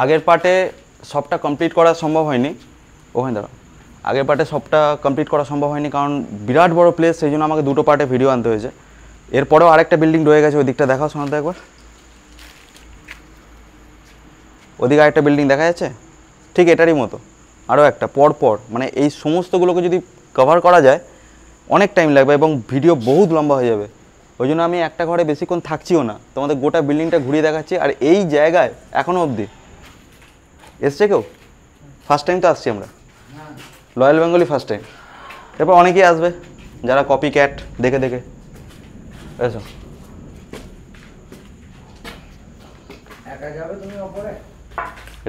আগের পার্টে সবটা কমপ্লিট করা সম্ভব হয়নি, ওখানে দাঁড়া, আগের পার্টে সবটা কমপ্লিট করা সম্ভব হয়নি কারণ বিরাট বড় প্লেস, সেই জন্য আমাকে দুটো পার্টে ভিডিও আনতে হয়েছে। এরপরেও আরেকটা বিল্ডিং রয়ে গেছে, ওই দিকটা দেখাও শোনাতে একবার। ওদিকে আরেকটা বিল্ডিং দেখা যাচ্ছে, ঠিক এটারই মতো আরও একটা পরপর, মানে এই সমস্তগুলোকে যদি কভার করা যায় অনেক টাইম লাগবে এবং ভিডিও বহুত লম্বা হয়ে যাবে। ওই জন্য আমি একটা ঘরে বেশিক্ষণ থাকছিও না, তোমাদের গোটা বিল্ডিংটা ঘুরিয়ে দেখাচ্ছি। আর এই জায়গায় এখনও অবধি এসছে কেউ? ফার্স্ট টাইম তো আসছি আমরা, রয়্যাল বেঙ্গলি ফার্স্ট টাইম। এরপর অনেকেই আসবে যারা কপি ক্যাট দেখে দেখে। এসো,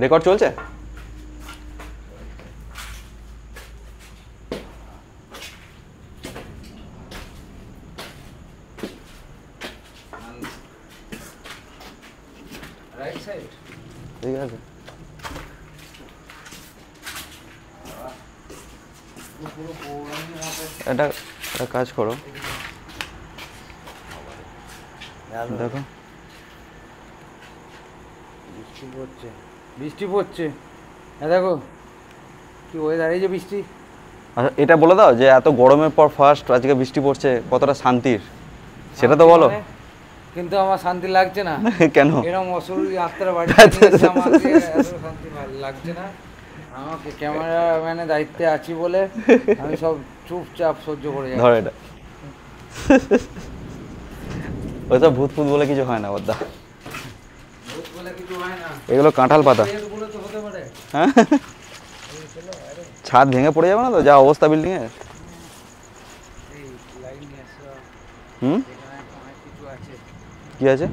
রেকর্ড চলছে? ঠিক আছে, এটা একটা কাজ করো, দেখো বৃষ্টি পড়ছে, দেখো কি ওয়েদার, এই যে বৃষ্টি। আচ্ছা এটা বলে দাও যে এত গরমের পর ফার্স্ট আজকে বৃষ্টি পড়ছে কতটা শান্তির, সেটা তো বলো। কিন্তু আমার শান্তি লাগছে না। কেন? এরকম অশরীরী আত্মার বাড়িতে আমাকে এত শান্তি লাগছে না। আমাকে ক্যামেরাম্যানের দায়িত্বে আছি বলে আমি সব চুপচাপ সহ্য করে যাচ্ছি। ধর এটা, ওইসব ভূত ফুত বলে কিছু হয় না বদ্দা, এগুলো কাঁঠাল পাতা। হ্যাঁ, ছাদ ভেঙে পড়ে যাবে না তো, যা অবস্থা বিল্ডিং এর। হুম, কি আছে?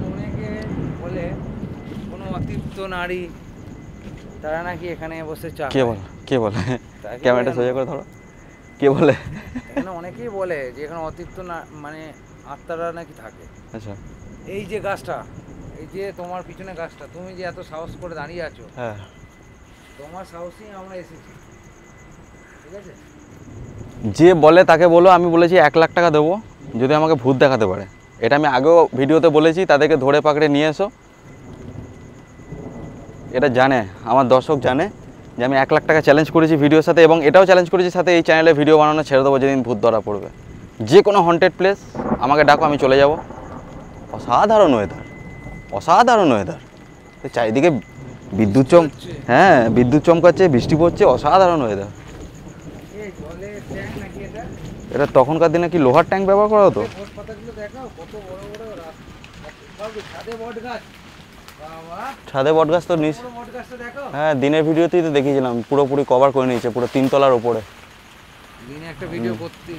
অনেকে বলে কোনো অতৃপ্ত নারী তারা নাকি এখানে বসে চা। কে বলে? কে বলে? ক্যামেরাটা সোজা করে ধরো, কে বলে? এখানে অনেকেই বলে যে এখানে অতৃপ্ত না মানে আত্মারা নাকি থাকে। আচ্ছা, এই যে গাছটা, এই যে তোমার পিছনে গাছটা, তুমি যে এত সাহস করে দাঁড়িয়ে আছো, হ্যাঁ তোমার সাহসেই আমরা এসেছি, ঠিক আছে? যে বলে তাকে বলো আমি বলেছি 1 লাখ টাকা দেবো যদি আমাকে ভূত দেখাতে পারে। এটা আমি আগেও ভিডিওতে বলেছি, তাদেরকে ধরে পাকড়ে নিয়ে এসো। এটা জানে, আমার দর্শক জানে যে আমি 1 লাখ টাকা চ্যালেঞ্জ করেছি ভিডিওর সাথে, এবং এটাও চ্যালেঞ্জ করেছি সাথে এই চ্যানেলে ভিডিও বানানো ছেড়ে দেবো যেদিন ভূত ধরা পড়বে। যে কোনো হন্টেড প্লেস আমাকে ডাকো, আমি চলে যাব। অসাধারণ ওয়েদার, অসাধারণ ওয়েদার, চারিদিকে বিদ্যুৎ হ্যাঁ বিদ্যুৎ চমকাচ্ছে, বৃষ্টি পড়ছে, অসাধারণ ওয়েদার। এটা তখনকার দিনে কি লোহার ট্যাঙ্ক ব্যবহার করা হতো? ছাদে বট গাছ তো নিচ, হ্যাঁ দিনের ভিডিওতেই তো দেখিয়েছিলাম, পুরোপুরি কভার করে নিয়েছে, পুরো 3 তলার ওপরে। দিনে একটা ভিডিও করতে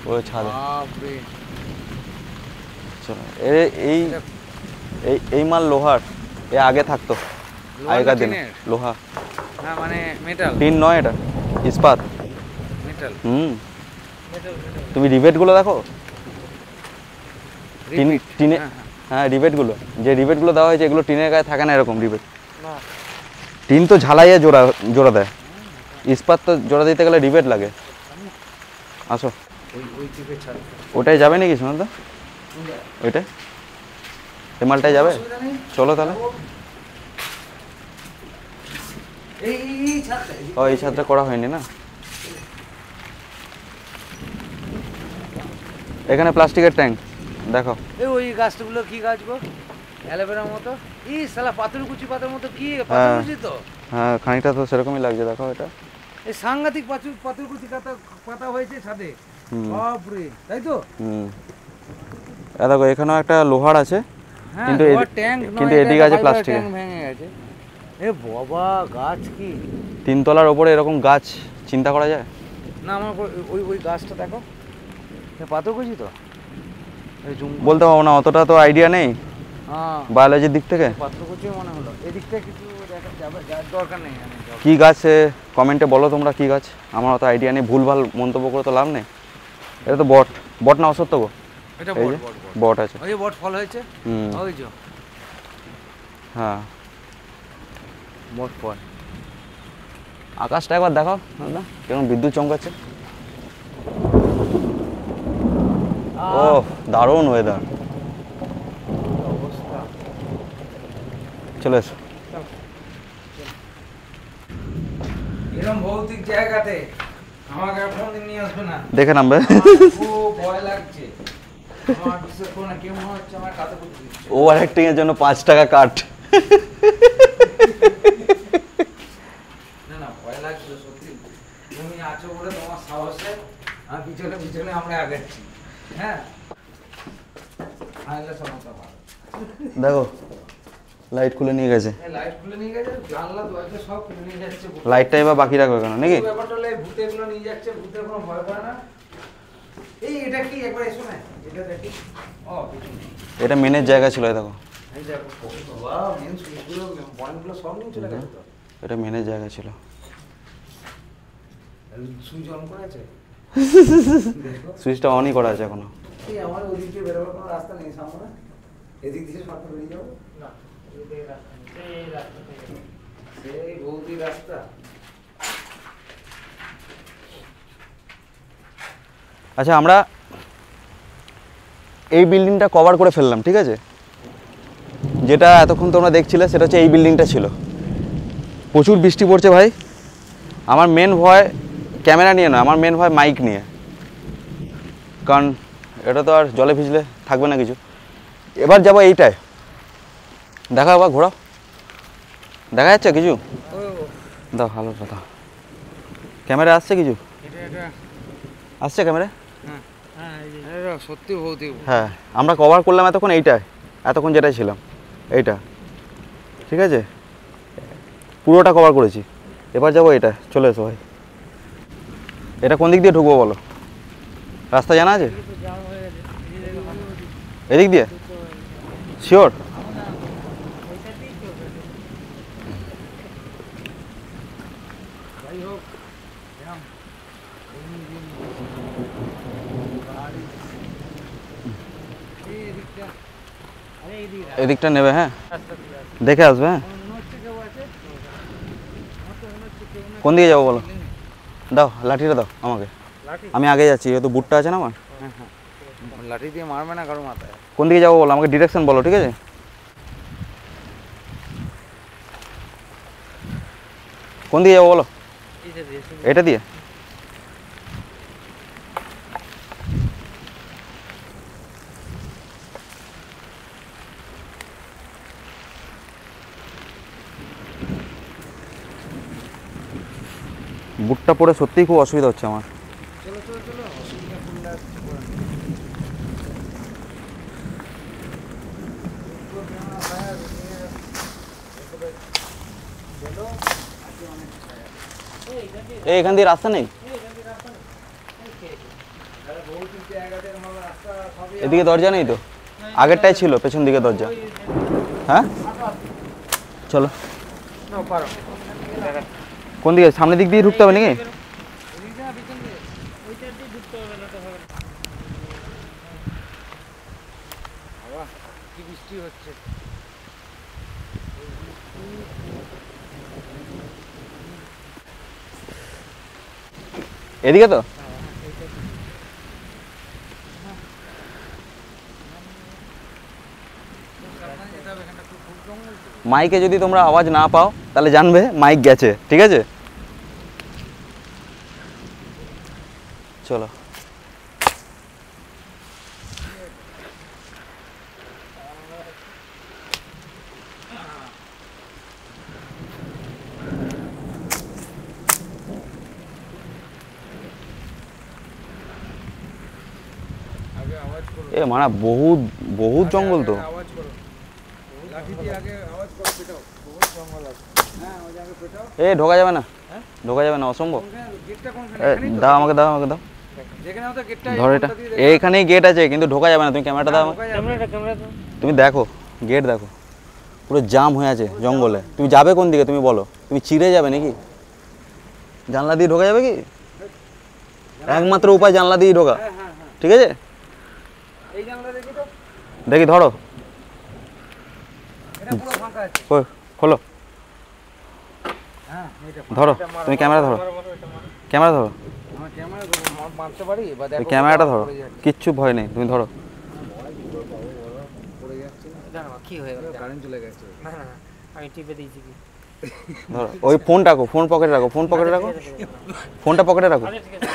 ওই ছাদে। চলো, এই এই মাল লোহার, এ আগে থাকতো আগেকার দিনে, লোহা। হ্যাঁ মানে মেটাল, টিন নয়, এটা ইস্পাত। মেটাল। তুমি রিবেটগুলো দেখো, টিনে, হ্যাঁ রিবেটগুলো, যে রিবেটগুলো দেওয়া হয়েছে এগুলো টিনের গায়ে থাকে না এরকম রিবেট। টিন তো ঝালাইয়ে জোড়া দেয়, ইস্পাত তো জোড়া দিতে গেলে রিবেট লাগে। আসো, ওটাই যাবে নাকি শোনো তো, ওইটাই এই মালটাই যাবে। চলো তাহলে। ও এই ছাদটা করা হয়নি না, এখানে প্লাস্টিকের ট্যাঙ্ক দেখো। ওই গাছগুলো কি গাছ গো? অ্যালোভেরার মতো, ই শালা পাথরকুচি পাতার মতো, কি পাথরকুচি তো? হ্যাঁ খানিকটা তো সেরকমই লাগছে, দেখো এটা। এই সাংঘাতিক পাথরকুচি পাতা হয়েছে ছাদে, বাপরে, তাই তো? দেখো এখানেও একটা লোহার আছে, কিন্তু এদিকে আছে প্লাস্টিকের। ভেঙে গেছে। এ বাবা, গাছ কি 3 তলার ওপরে এরকম গাছ চিন্তা করা যায় না? আমার ওই গাছটা দেখো, পাথরকুচি তো বলতে পারবো না, অতটা তো আইডিয়া নেই বায়োলজির দিক থেকে। পাথরকুচি মনে হলো, এদিক থেকে কিছু দেখা যাবে, দরকার নেই। কি গাছ কমেন্টে বলো তোমরা, কি গাছ, আমার অত আইডিয়া নেই, ভুলভাল মন্তব্য করে তো লাভ নেই। এটা তো বট, বট না অসত্য গো, এটা বট আছে, ওই বট ফল হয়েছে, ওই যে, হ্যাঁ বট ফল। আকাশটা একবার দেখো দাদা, কেমন বিদ্যুৎ চমকাচ্ছে। ও দারুণ ওয়েদার। চলে এসো। এরকম ভৌতিক জায়গাতে আমাকে আর কোনদিন নিয়ে আসবে না। দেখে নামবে। খুব ভয় লাগছে। আমার বিশেষ করে না, কেউ মনে হচ্ছে আমার কাছে করতে দিচ্ছে। ওভার অ্যাক্টিং এর জন্য 5 টাকা কাট। না না, ভয় লাগছে সত্যি। তুমি আছো বলে তোমার সাহসে আমি পিছনে পিছনে আমরা আগাচ্ছি। হ্যাঁ, আইলে সমস্যা ভালো। দেখো লাইট খুলে নিয়ে গেছে। এই লাইট খুলে নিয়ে গেছে, জানলা দরজা সব খুলে নিয়ে যাচ্ছে। লাইটটা এবার বাকি রাখবে কেন নাকি? ব্যাপারটা হলো এই ভূতেগুলো নিয়ে যাচ্ছে, ভূতের কোনো ভয় পায় না। এই এটা কি একবার এসো না, এটা দেখি। ও পিছনে এটা মেনের জায়গা ছিল, এই দেখো। এই দেখো, বাবা মেন সুইচগুলো পয়েন্টগুলো সব নিয়ে চলে গেছে তো। এটা মেনের জায়গা ছিল। সুইচ অন করা আছে? দেখো, সুইচটা অনই করা আছে এখনো। এই আমার ওদিক দিয়ে বেরোবার কোনো রাস্তা নেই সামনে? এদিক দিয়ে শর্ট বেরিয়ে যাবো না? এই রাস্তা নেই, এই রাস্তা থেকে সেই ভৌতিক রাস্তা। আচ্ছা, আমরা এই বিল্ডিংটা কভার করে ফেললাম, ঠিক আছে? যেটা এতক্ষণ তোমরা দেখছিলে সেটা হচ্ছে এই বিল্ডিংটা ছিল। প্রচুর বৃষ্টি পড়ছে ভাই। আমার মেন ভয় ক্যামেরা নিয়ে নয়, আমার মেন ভয় মাইক নিয়ে। কারণ এটা তো আর জলে ভিজলে থাকবে না কিছু। এবার যাবো এইটায়, দেখা আবার ঘোরাও, দেখা যাচ্ছে কিছু? দাও ভালো কথা, ক্যামেরা আসছে কিছু? আসছে ক্যামেরা? সত্যি ভৌতিক। হ্যাঁ, আমরা কভার করলাম এতক্ষণ এইটায়, এতক্ষণ যেটাই ছিলাম এইটা, ঠিক আছে? পুরোটা কভার করেছি। এবার যাবো এটা, চলে এসো ভাই। এটা কোন দিক দিয়ে ঢুকবো বলো? রাস্তা জানা আছে? এদিক দিয়ে শিওর? এদিকটা নেবে? হ্যাঁ, দেখে আসবে। হ্যাঁ, কোন দিকে যাবো বলো? দাও লাঠিটা, দাও আমাকে, আমি আগে যাচ্ছি, যেহেতু বুটটা আছে না আমার। লাঠি দিয়ে মারবে না কারো মাথায়। কোন দিকে যাবো বলো, আমাকে ডিরেকশন বলো, ঠিক আছে? কোন দিকে যাবো বলো? এটা দিয়ে? বুটটা পরে সত্যিই খুব অসুবিধা হচ্ছে আমার। চলো চলো চলো, অসুবিধা করলে আর কিছু করার নেই। এই এখান দিয়ে রাস্তা নেই? এদিকে দরজা নেই তো? আগেরটাই ছিল, পেছন দিকে দরজা। হ্যাঁ চলো। কোন দিকে? সামনের দিক দিয়ে ঢুকতে হবে নাকি? কি বৃষ্টি হচ্ছে। এদিকে তো? মাইকে যদি তোমরা আওয়াজ না পাও তাহলে জানবে মাইক গেছে, ঠিক আছে? চলো। এ মানা বহুত বহুত জঙ্গল তো। আওয়াজ করো, লাঠি দিয়ে আগে আওয়াজ করো, পেটাও। বহুত জঙ্গল আছে। হ্যাঁ, ওই জায়গায় পেটাও। এ ঢোকা যাবে না, ঢোকা যাবে না, অসম্ভব। গেটটা কোনখানে? এ, দাও আমাকে, দাও আমাকে, দাও। যেখানে তো গেটটা ধর এটা, এইখানেই গেট আছে কিন্তু ঢোকা যাবে না। তুমি ক্যামেরাটা দাও আমাকে। তুমি দেখো, গেট দেখো, পুরো জাম হয়ে আছে জঙ্গলে। তুমি যাবে কোন দিকে তুমি বলো? তুমি চিড়ে যাবে নাকি? জানলা দিয়ে ঢোকা যাবে কি? একমাত্র উপায় জানলা দিয়ে ঢোকা, ঠিক আছে? এই জানলা দেখি তো, দেখি, ধরো। এটা পুরো ফাঁকা আছে। কই, খোলো, হ্যাঁ, এটা ধরো। তুমি ক্যামেরা ধরো, ক্যামেরা ধরো, আমার ক্যামেরা মারতে পারি বা তুমি দেখো ক্যামেরাটা ধরো, পড়ে যাচ্ছে। কিচ্ছু ভয় নেই, তুমি ধরো। পড়ে যাচ্ছে না, জানো কি হয়ে গেল? কারেন্ট চলে গেছে। না না, আমি টিপে দিয়েছি কি ধরো ওই ফোন রাখো, ফোন পকেটে রাখো, ফোন পকেটে রাখো, ফোনটা পকেটে রাখো। আচ্ছা ঠিক আছে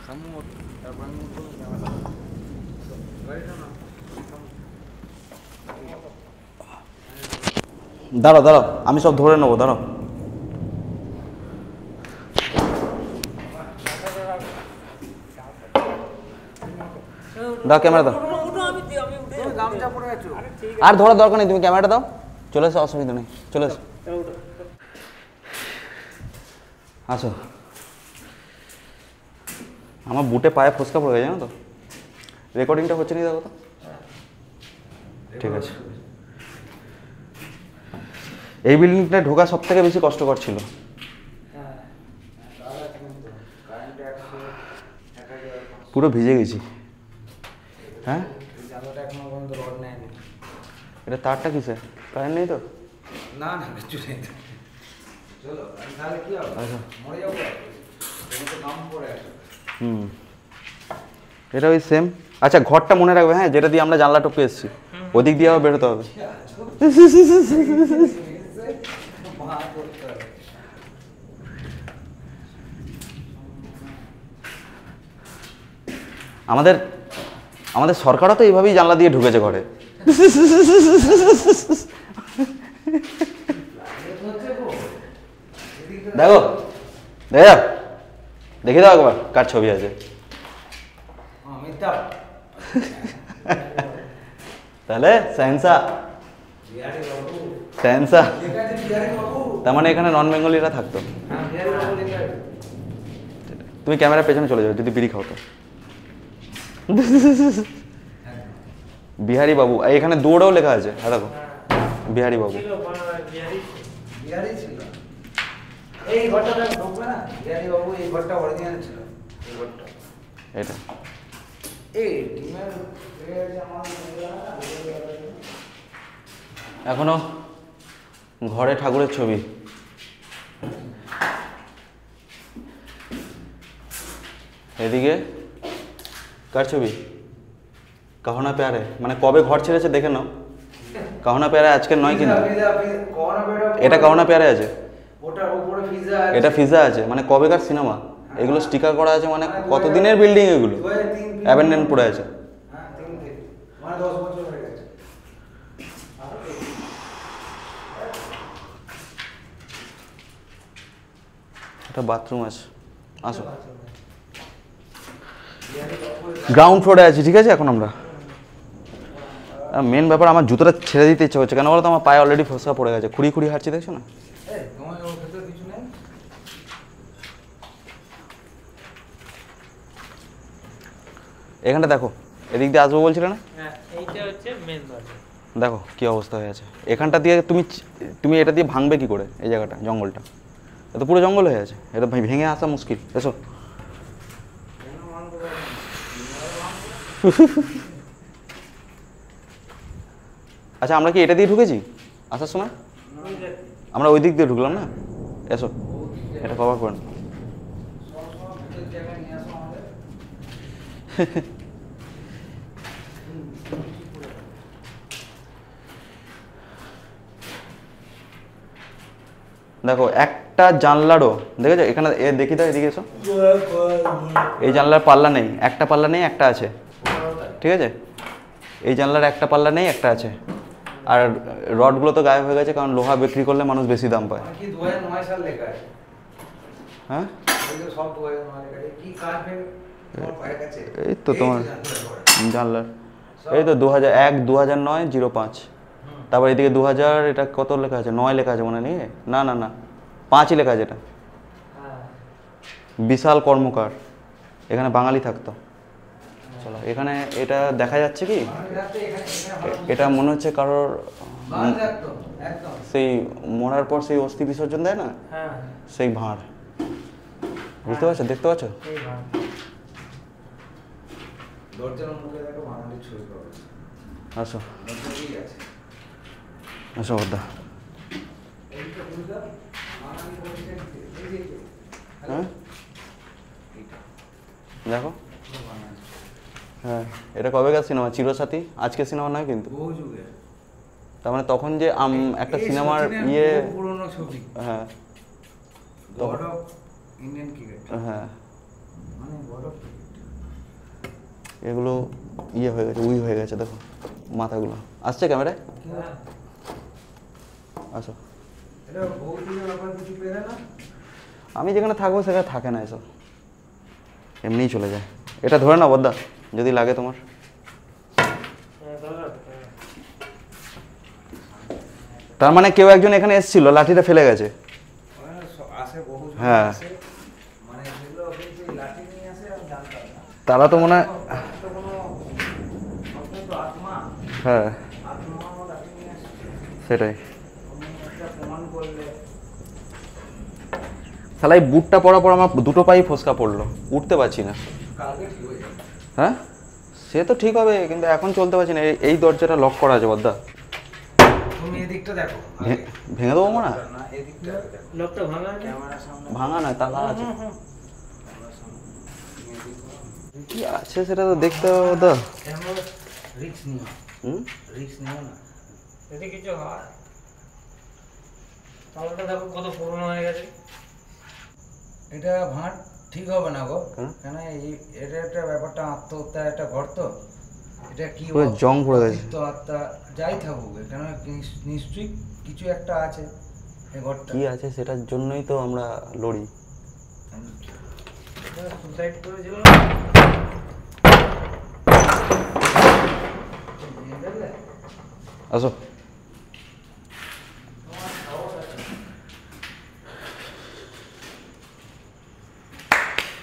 সম্মত তারপর আমি বলবো ক্যামেরা গাড়িটা না দাঁড়াও দাঁড়াও, আমি সব ধরে নেবো, দাঁড়াও। দাও ক্যামেরা দাও। তুমি গামছা পরে আছো আর ধরার দরকার নেই, তুমি ক্যামেরাটা দাও, চলে এসো, অসুবিধা নেই, চলে এসো। আসো। আমার বুটে পায়ে ফসকা পড়ে গেছে, জানো তো? রেকর্ডিংটা হচ্ছে নি, দেখো তো। ঠিক আছে। এই বিল্ডিংটা ঢোকা সব থেকে বেশি কষ্টকর ছিল। পুরো ভিজে গেছি। হ্যাঁ, জানলাটা এখনো পর্যন্ত রড নেয়নি। এটা তারটা কিসে? কারেন্ট নেই তো? না না কিছু নেই তো। চলো আমি তাহলে কি হবে, আচ্ছা। মরে যাবো তুমি তো কাম করে আছো। হুম, এটা ওই সেম। আচ্ছা, ঘরটা মনে রাখবে, হ্যাঁ, যেটা দিয়ে আমরা জানলা টপকে এসেছি, ওদিক দিয়ে আবার বেরোতে হবে। মা করতে হবে। আমাদের আমাদের সরকারও তো এইভাবেই জানলা দিয়ে ঢুকেছে ঘরে। দেখো, দেখে যাও, দেখে দাও একবার কার ছবি আছে। মিথ্যা তাহলে সায়েন্সা, বিহারি বাবু সায়েন্সা, লেখা আছে বিহারি বাবু। তার মানে এখানে নন বেঙ্গলিরা থাকতো। হ্যাঁ বিহারি বাবু লেখা আছে। তুমি ক্যামেরার পেছনে চলে যাও যদি বিড়ি খাও তো। বিহারি বাবু, এই এখানে দৌড়েও লেখা আছে, হ্যাঁ দেখো, বিহারি বাবু। বিহারি ছিল এই ঘরটা ঢুকবে না, বিহারি বাবু এই ঘরটা অরিজিনাল ছিল, এই ঘরটা। এটা এই টিমের আমার এখনো ঘরে ঠাকুরের ছবি। এদিকে কার ছবি? কাহনা প্যারে, মানে কবে ঘর ছেড়েছে দেখে নাও। কাহনা প্যারে আজকের নয় কিন্তু, এটা কাহনা প্যারে আছে, ওটার উপরে পিজা আছে, এটা ফিজা আছে, মানে কবেকার সিনেমা, এগুলো স্টিকার করা আছে, মানে কতদিনের বিল্ডিং এগুলো, 2003 অ্যাবেন্ডেন পড়ে আছে। হ্যাঁ 3 থেকে মানে 10 বছর হয়ে গেছে। এটা বাথরুম আছে, আসো। গ্রাউন্ড ফ্লোরে আছি, ঠিক আছে। এখন আমরা মেন ব্যাপার, আমার জুতোটা ছেড়ে দিতে ইচ্ছে হচ্ছে, কেন বলো তো? আমার পায়ে অলরেডি ফসকা পড়ে গেছে, খুঁড়ি খুঁড়ি হাঁটছি, দেখছো না? এই তোমার ওর ভেতরে কিছু নেই? এখানটা দেখো, এদিক দিয়ে আসবো বলছিলে না? হ্যাঁ এইটা হচ্ছে মেন দরজা দেখো কি অবস্থা হয়ে আছে। এখানটা দিয়ে তুমি এটা দিয়ে ভাঙবে কি করে? এই জায়গাটা, জঙ্গলটা, এটা তো পুরো জঙ্গল হয়ে আছে, এটা ভেঙে আসা মুশকিল। এসো। আচ্ছা, আমরা কি এটা দিয়ে ঢুকেছি আসার সময়? আমরা ওই দিক দিয়ে ঢুকলাম না? এসো, এটা কভার করেন। সব জায়গায় নিয়ে আসো আমাদের। দেখো একটা জানলারও, দেখেছো এখানে, দেখি তো, এদিকে এসো। এই জানলার পাল্লা নেই, একটা পাল্লা নেই, একটা আছে, ঠিক আছে। এই জানলার একটা পাল্লা নেই, একটা আছে। আর রডগুলো তো গায়েব হয়ে গেছে, কারণ লোহা বিক্রি করলে মানুষ বেশি দাম পায়। কি 2009 সাল লেখা আছে? হ্যাঁ, এই যে সব 2009 লেখা আছে। কি কাজ ভেঙে তোমার পায়ের কাছে? এই তো তোমার এই যে জানলার, এই তো 2001, 2009, 05। তারপর এদিকে 2000, এটা কত লেখা আছে? 9 লেখা আছে মনে নেই? না না না, 5ই লেখা আছে এটা। হ্যাঁ বিশাল কর্মকার, এখানে বাঙালি থাকতো। চলো, এখানে এটা দেখা যাচ্ছে কি? এটা মনে হচ্ছে কারোর একদম একদম সেই মরার পর সেই অস্থি বিসর্জন দেয় না, হ্যাঁ সেই ভাঁড়, বুঝতে পারছো? দেখতে পাচ্ছ? এই ভাগ দরজার মুখে দেখো বাঙালি ছবি পাবে। আসো, দরজাতেই আছে। আসো বদ্দা। এইটা বুঝলা বাঙালি বলছে এই যে হ্যাঁ দেখো, হ্যাঁ, এটা কবেকার সিনেমা? চিরসাথী, আজকে সিনেমা নয় কিন্তু। বহু যুগে তার মানে তখন যে একটা এই সিনেমার সচিনের ইয়ে, বহু পুরনো ছবি, হ্যাঁ গড অফ ইন্ডিয়ান ক্রিকেট, হ্যাঁ, মানে গড অফ ক্রিকেট। এগুলো ইয়ে হয়ে গেছে, উই হয়ে গেছে, দেখো মাথাগুলো আসছে ক্যামেরায়। আসো, এটা বহু দিনের ব্যাপার, কিছু পেরে না। আমি যেখানে থাকবো সেখানে থাকে না এসব, এমনিই চলে যায়। এটা ধরে না বদ্দা, যদি লাগে তোমার। তার মানে কেউ একজন এখানে এসেছিল, লাঠিটা ফেলে গেছে। ওখানে আসে বহু জন হ্যাঁ। আসে, মানে যেগুলো কিন্তু এই লাঠি নিয়ে আসে, আমি জানতাম না। তারা তো মনে হয়, তো কোনো অত্যন্ত আত্মা, হ্যাঁ আত্মাও লাঠি নিয়ে আসে, সেটাই। তুমি একটা প্রমাণ করলে। শালা এই বুটটা পরার পর আমার দুটো পাই ফসকা পড়লো, উঠতে পারছি না। কালকে ঠিক হয়ে যাবে। হ্যাঁ সে তো ঠিক হবে, কিন্তু এখন চলতে পারছি না। এই দরজাটা লক করা আছে বদ্দা, তুমি এদিকটা দেখো, ভেঙে দেবো মনে হয়। না এদিকটা দেখো, লোকটা ভাঙা আছে? ক্যামেরার সামনে, ভাঙা নয়, তালা আছে। ক্যামেরার সামনে এদিক করো। কি আছে সেটা তো দেখতে হবে বদ্দা। ক্যামেরা রিস্ক নিও, হুম, রিস্ক নিও না। যদি কিছু হয় তাহলে দেখো কত পুরনো হয়ে গেছে। এটা ভাঁট ঠিক হবে না গো, কেন? কেন এটা একটা ব্যাপারটা, আত্মহত্যার একটা ঘর তো। এটা কি পুরো জং পড়ে গেছে। অতিরিক্ত আত্মা যাই থাকুক, কেন নিশ্চয়ই কিছু একটা আছে এই ঘরটা। কি আছে সেটার জন্যই তো আমরা লড়ি। সুসাইড করেছিল। বুঝলে? আসো,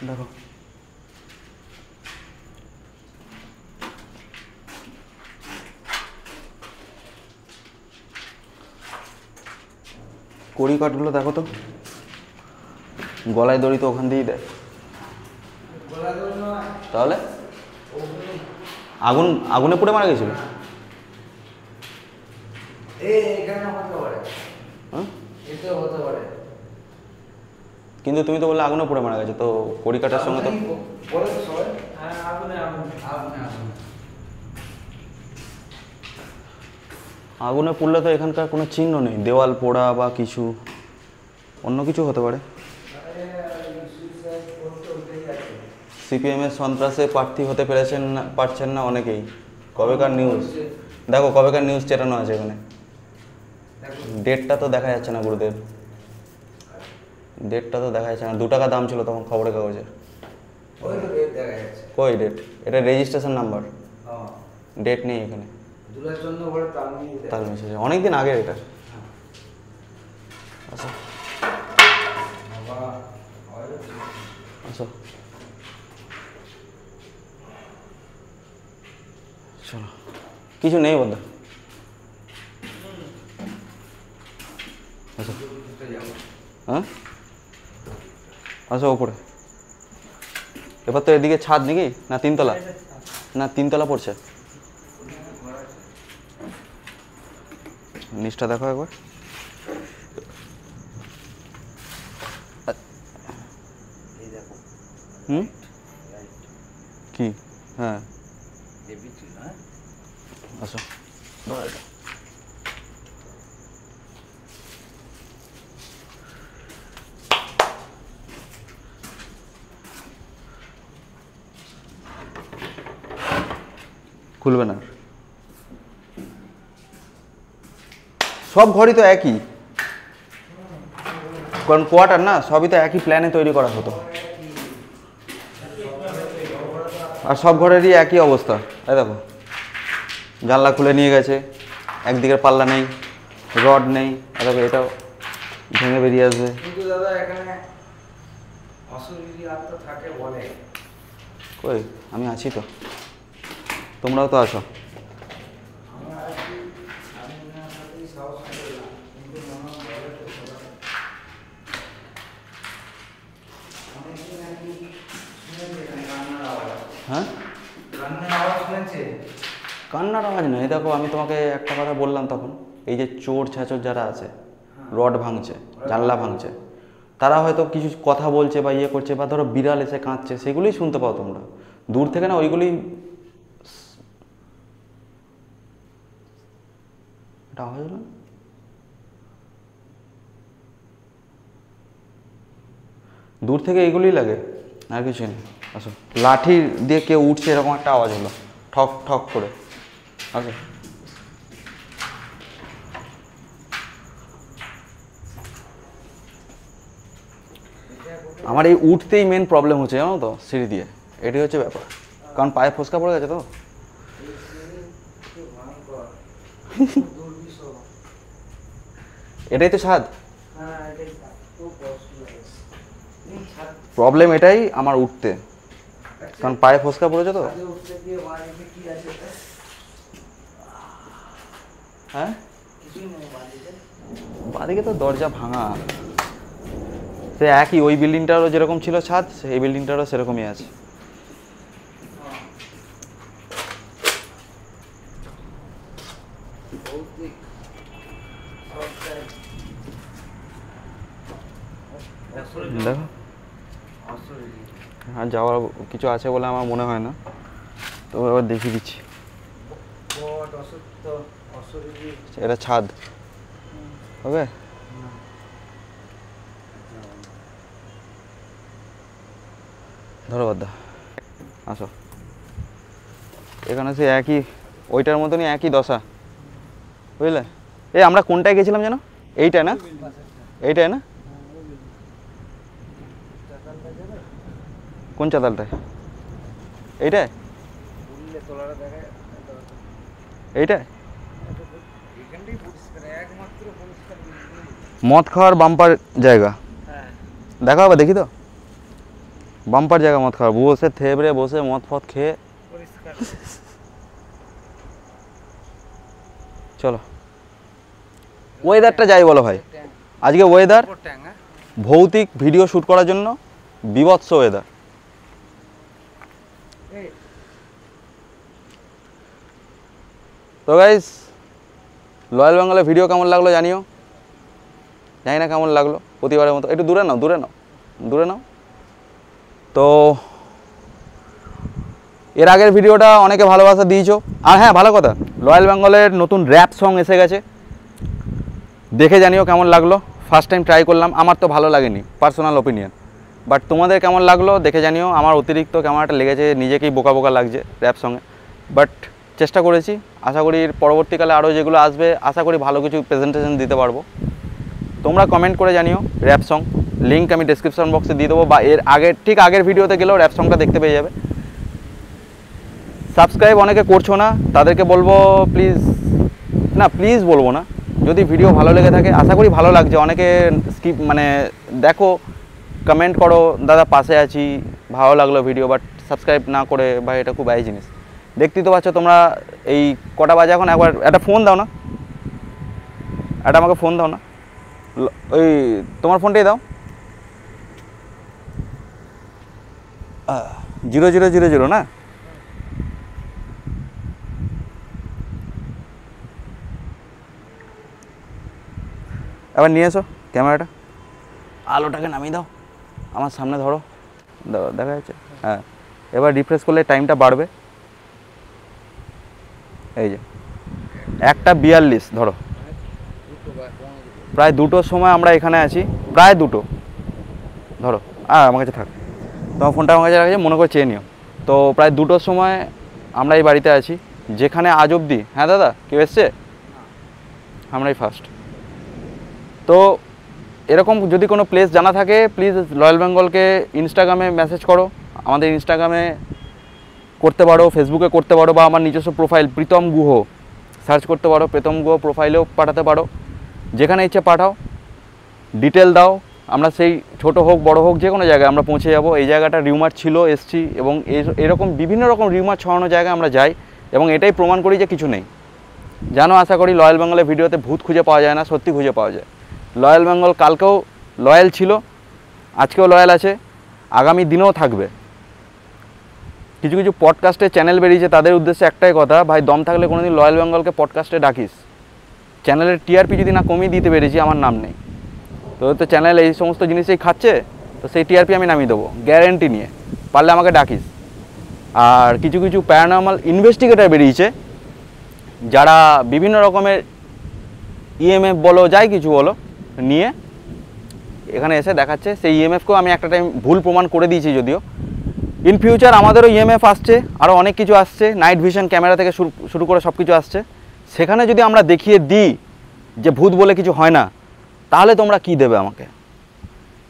দেখো কড়ি কাঠগুলো দেখো তো, গলায় দড়ি তো ওখান দিয়েই দেয়। গলা ধরে নয়, তাহলে অগ্নি। আগুনে পুড়ে মারা গেছিল। এখানে হতে পারে, হ্যাঁ, এতেও হতে পারে। কিন্তু তুমি তো বললে আগুনে পুড়ে মারা গেছে, তো কড়ি কাঠের সঙ্গে তো বলে তো সবাই, হ্যাঁ আগুনে আগুনে। আগুনে আগুনে। আগুনে পুড়লে তো এখানকার কোনো চিহ্ন নেই, দেওয়াল পোড়া বা কিছু, অন্য কিছু হতে পারে। সিপিএমের সন্ত্রাসে প্রার্থী হতে পারছেন না অনেকেই। কবেকার নিউজ দেখো, কবেকার নিউজ চেটানো আছে এখানে। ডেটটা তো দেখা যাচ্ছে না গুরুদেব, ডেটটা তো দেখা যাচ্ছে না। 2 টাকা দাম ছিল তখন খবরের কাগজের। ওই তো রেট দেখা যাচ্ছে। কই ডেট? এটা রেজিস্ট্রেশন নাম্বার, হ্যাঁ, ডেট নেই এখানে। দুলার জন্য বলে তাল মিলিয়ে দেয়। তাল মিশে অনেকদিন আগের এটা। আচ্ছা বাবা, হয় তো ঠিক। আচ্ছা চলো, কিছু নেই বলতে। আচ্ছা ঘুরতে যাবো। হ্যাঁ, আচ্ছা ওপরে। এবার তো এদিকে ছাদ নাকি না 3 তলা? না 3 তলা পড়ছে। নিচটা দেখো একবার। এই দেখো, হুম, রাইট, কি? হ্যাঁ হেভি ছিল, হ্যাঁ। আচ্ছা খুলবে না। সব ঘরই তো একই, কারণ কোয়ার্টার না, সবই তো একই প্ল্যানে তৈরি করা হতো। আর সব ঘরেরই একই অবস্থা। এই দেখো জানলা খুলে নিয়ে গেছে, একদিকের পাল্লা নেই, রড নেই। আর দেখো এটাও ভেঙে বেরিয়ে আসবে। কিন্তু দাদা এখানে অশরীরী আত্মা থাকে বলে। কই, আমি আছি তো, তোমরাও তো আছো। আমরা আছি, আমি ওনার সাথেই সাহস করলাম, কিন্তু মনে হয় বলে তো সবাই। অনেকদিন নাকি শুনেছে এখানে কান্নার আওয়াজ। হ্যাঁ, কান্নার আওয়াজ শুনেছে? কান্নার আওয়াজ নয়। দেখো আমি তোমাকে একটা কথা বললাম তখন, এই যে চোর ছ্যাচর যারা আছে, রড ভাঙছে, জানলা ভাঙছে, তারা হয়তো কিছু কথা বলছে বা ইয়ে করছে, বা ধরো বিড়াল এসে কাঁদছে, সেগুলোই শুনতে পাও তোমরা দূর থেকে না, ওইগুলি এটা আওয়াজ হলো না? দূর থেকে এইগুলোই লাগে, আর কিছু নেই। আসো, লাঠি দিয়ে কেউ উঠছে এরকম একটা আওয়াজ হলো, ঠক ঠক করে। আসো, আমার এই উঠতেই মেন প্রবলেম হচ্ছে, জানো তো, সিঁড়ি দিয়ে। এটাই হচ্ছে ব্যাপার, কারণ পায়ে ফসকা পড়ে গেছে তো। এটাই তো ছাদ। প্রবলেম এটাই আমার উঠতে, কারণ পায়ে ফসকা পড়েছে তো। হ্যাঁ, বাদিকে তো দরজা ভাঙা, সে একই, ওই বিল্ডিংটারও যেরকম ছিল ছাদ, এই বিল্ডিংটারও সেরকমই আছে। দেখো, আর যাওয়ার কিছু আছে বলে আমার মনে হয় না, তো এবার দেখিয়ে দিচ্ছি। এটা ছাদ হবে। ধরো বাদা, আসো। এখানে সে একই, ওইটার মতনই একই দশা, বুঝলে? এই আমরা কোনটায় গেছিলাম যেন? এইটায় না? এইটায় না? কোন চাতালটায়? এইটায়? এইটায় মদ খাওয়ার বাম্পার জায়গা, দেখা হবে, দেখি তো। বাম্পার জায়গা মদ খাওয়ার, বসে থেবড়ে বসে মদ ফদ খেয়ে। চলো, ওয়েদারটা যাই বলো ভাই, আজকে ওয়েদার ভৌতিক ভিডিও শ্যুট করার জন্য বিভৎস ওয়েদার। তো গাইস, রয়্যাল বেঙ্গলের ভিডিও কেমন লাগলো জানিও, জানি না কেমন লাগলো, প্রতিবারের মতো। একটু দূরে নাও, দূরে নাও, দূরে নাও। তো এর আগের ভিডিওটা অনেকে ভালোবাসা দিয়েছো। আর হ্যাঁ, ভালো কথা, রয়্যাল বেঙ্গলের নতুন র্যাপ সং এসে গেছে, দেখে জানিও কেমন লাগলো। ফার্স্ট টাইম ট্রাই করলাম, আমার তো ভালো লাগেনি, পার্সোনাল ওপিনিয়ন। বাট তোমাদের কেমন লাগলো দেখে জানিও। আমার অতিরিক্ত কেমন একটা লেগেছে, নিজেকেই বোকা বোকা লাগছে র্যাপ সঙ্গে, বাট চেষ্টা করেছি। আশা করি পরবর্তীকালে আরও যেগুলো আসবে, আশা করি ভালো কিছু প্রেজেন্টেশন দিতে পারবো। তোমরা কমেন্ট করে জানিও র্যাপ সং, লিঙ্ক আমি ডেসক্রিপশন বক্সে দিয়ে দেবো, বা এর আগের, ঠিক আগের ভিডিওতে গেলেও র্যাপ সংটা দেখতে পেয়ে যাবে। সাবস্ক্রাইব অনেকে করছো না, তাদেরকে বলবো প্লিজ, না প্লিজ বলবো না, যদি ভিডিও ভালো লেগে থাকে, আশা করি ভালো লাগছে, অনেকে স্কিপ মানে দেখো, কমেন্ট করো দাদা পাশে আছি, ভালো লাগলো ভিডিও, বাট সাবস্ক্রাইব না করে, ভাই এটা খুব বাজে জিনিস। দেখতেই তো পাচ্ছ তোমরা, এই কটা বাজে এখন, একবার একটা ফোন দাও না, একটা আমাকে ফোন দাও না, ওই তোমার ফোনটাই দাও, 0000 না? এবার নিয়ে এসো ক্যামেরাটা, আলোটাকে নামিয়ে দাও, আমার সামনে ধরো, দেখা যাচ্ছে? হ্যাঁ, এবার রিফ্রেশ করলে টাইমটা বাড়বে। এই যে 1:42 ধরো, প্রায় 2টোর সময় আমরা এখানে আছি, প্রায় 2টো ধরো। আমার কাছে থাক, তোমার ফোনটা আমার কাছে রাখছে, মনে করে চেয়ে নিও। তো প্রায় 2টোর সময় আমরা এই বাড়িতে আছি, যেখানে আজ অবধি, হ্যাঁ দাদা কেউ এসছে? আমরাই ফার্স্ট। তো এরকম যদি কোনো প্লেস জানা থাকে, প্লিজ রয়্যাল বেঙ্গলকে ইনস্টাগ্রামে মেসেজ করো, আমাদের ইনস্টাগ্রামে করতে পারো, ফেসবুকে করতে পারো, বা আমার নিজস্ব প্রোফাইল প্রীতম গুহ সার্চ করতে পারো, প্রীতম গুহ প্রোফাইলেও পাঠাতে পারো, যেখানে ইচ্ছে পাঠাও, ডিটেল দাও, আমরা সেই ছোট হোক বড় হোক যে কোনো জায়গায় আমরা পৌঁছে যাব। এই জায়গাটা রিউমার ছিল, এসছি, এবং এরকম বিভিন্ন রকম রিউমার ছড়ানো জায়গায় আমরা যাই, এবং এটাই প্রমাণ করি যে কিছু নেই। জানো, আশা করি রয়্যাল বেঙ্গলের ভিডিওতে ভূত খুঁজে পাওয়া যায় না, সত্যি খুঁজে পাওয়া যায়। রয়্যাল বেঙ্গল কালকেও লয়াল ছিল, আজকেও লয়াল আছে, আগামী দিনেও থাকবে। কিছু কিছু পডকাস্টে চ্যানেল বেরিয়েছে, তাদের উদ্দেশ্যে একটাই কথা, ভাই দম থাকলে কোনোদিন রয়্যাল বেঙ্গলকে পডকাস্টে ডাকিস। চ্যানেলের টিআরপি যদি না কমিয়ে দিতে পেরেছি, আমার নাম নেই। তো চ্যানেল এই সমস্ত জিনিসই খাচ্ছে, তো সেই টিআরপি আমি নামিয়ে দেবো গ্যারেন্টি নিয়ে, পারলে আমাকে ডাকিস। আর কিছু কিছু প্যারানর্মাল ইনভেস্টিগেটর বেরিয়েছে, যারা বিভিন্ন রকমের ইএমএফ বলো যাই কিছু বলো নিয়ে এখানে এসে দেখাচ্ছে। সেই ইএমএফকেও আমি একটা টাইম ভুল প্রমাণ করে দিয়েছি, যদিও ইন ফিউচার আমাদেরও ইএমএফ আসছে, আরও অনেক কিছু আসছে, নাইট ভিশন ক্যামেরা থেকে শুরু করে সব কিছু আসছে। সেখানে যদি আমরা দেখিয়ে দিই যে ভূত বলে কিছু হয় না, তাহলে তোমরা কি দেবে আমাকে?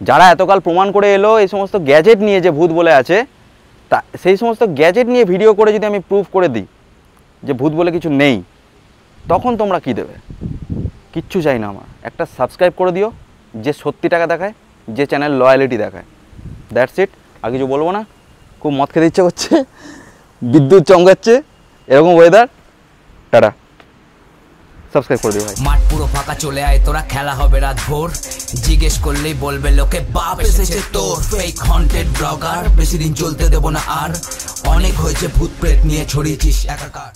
যারা এতকাল প্রমাণ করে এলো এই সমস্ত গ্যাজেট নিয়ে যে ভূত বলে আছে, তা সেই সমস্ত গ্যাজেট নিয়ে ভিডিও করে যদি আমি প্রুফ করে দিই যে ভূত বলে কিছু নেই, তখন তোমরা কি দেবে? কিচ্ছু চাই না আমার, একটা সাবস্ক্রাইব করে দিও যে সত্যি টাকা দেখায়, যে চ্যানেল লয়ালিটি দেখায়। দ্যাটস ইট, আর কিছু বলবো না। খুব মদ খেতে ইচ্ছে করছে, বিদ্যুৎ চমকাচ্ছে, এরকম ওয়েদার। টাটা, সাবস্ক্রাইব করে দিও ভাই। মাঠ পুরো ফাঁকা, চলে আয় তোরা, খেলা হবে রাত ভোর। জিজ্ঞেস করলেই বলবে লোকে বাপ এসেছে তোর। ফেক হন্টেড ব্লগার, বেশি দিন চলতে দেব না আর। অনেক হয়েছে ভূত প্রেত নিয়ে ছড়িয়েছিস একাকার।